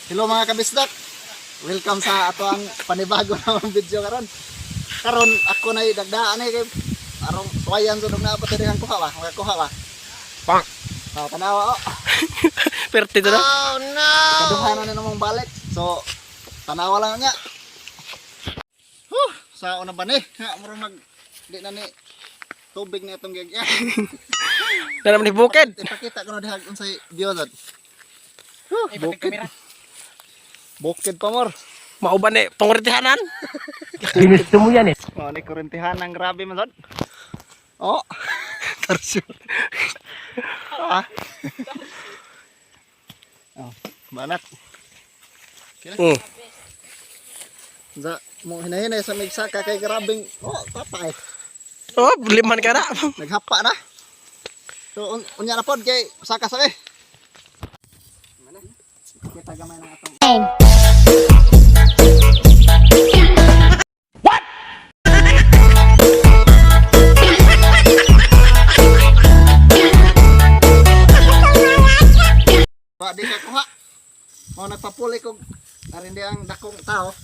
Hello mga kabisdak. Welcome sa ato ang panibago namang video karon. Karon ako na dagdaan kay arong suwayan sud na abot diri ang kuha ba? Kuha ba? Pang. Tanawa oh. Perti to na. Oh no. Kaduhanan na namang balik. So tanawa lang niya. Sa una ba ni? Ha murag di na ni tubig na itong gagya. Dalam ni bukid. Ipakita ko na dihag unsay view dad. Bukid. Bukid pa mor. Mauban ni panguritihanan. Ginusto mo yan eh. Oh, ni kurentihan ng grabe man dad. Oh. Tarsyo. Ah. Oh, banat. Hmm. Sa mo hinahinay sa migsaka kay grabing oh, tatay. Oh, liman ka na. Naghapa na. So unya na pod kay saka sa eh. Mana? Kita gamay ng atong. What? Wa di ka kuha. Mo nagpapuli kog narindi ang dakong tao.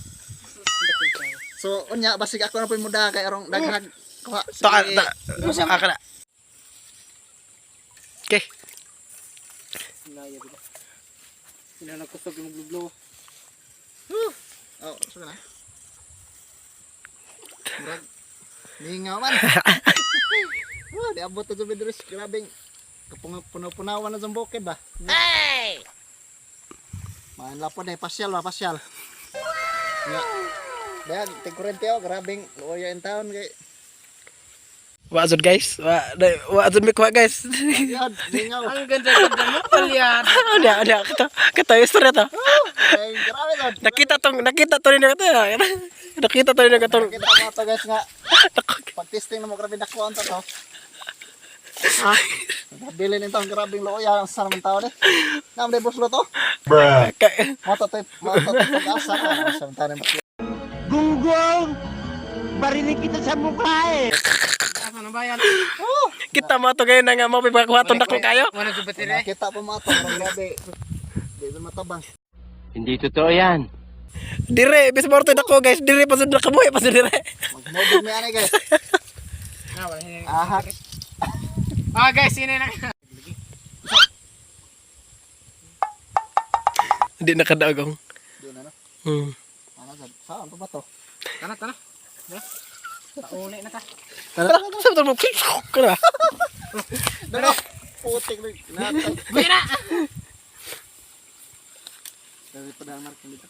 So unya basig ako na poy muda kay arong daghag kuha. Aka na. Okay. Sinanak ko sa gumuglo. Oh, so na. Murag ningaw man. Oh, di abot to bidres grabing punaw-punawan na sa bukid ba. Hey! Man lapod na pasyal ba pasyal. Ya. Dahil tigkurente oh, grabing luoya in town kay. Wazud guys. Wazud mi kuha guys. Yan, ningaw. Ang ganda-ganda mo palyad. Ada kata istorya to. Ay, grabe to. Nakita to ni kata. Nakita to ni kata. Kita mo to guys nga. Pag-testing na mo grabe dako ang to. Ah. Bilin nito ang grabing luoya sa naman tao ni. Nam de buslo to. Bruh. Moto pag-asa ka sa tanan. Gunggong! Barinig kita sa mukha eh. Asa na ba yan? Kita mo to ngayon nga mo pagkuhaton dako kayo. Wala sa batire. Kita pa mo to grabe. Di ba matabang. Hindi totoo yan. Dire, bis morto dako guys. Dire pa sud nakabuhi pa sud dire. Magmodog mi ani guys. Aha. Ah guys, sino na? Hindi nakadaogong. Di na no. Ano sad? Saan pa ba to? Tana. Tauli na ta. Tara, sabi mo. Kana. Dalo. Putik na natay. Kuya na! Dari pada mark dito.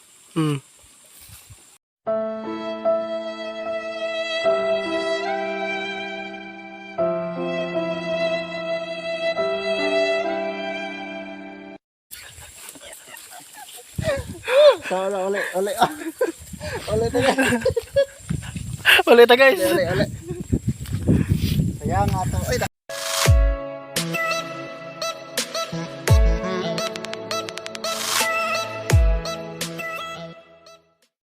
Sala ole. Ole to guys. Ulit guys. Ole. Sayang nga to. Ay,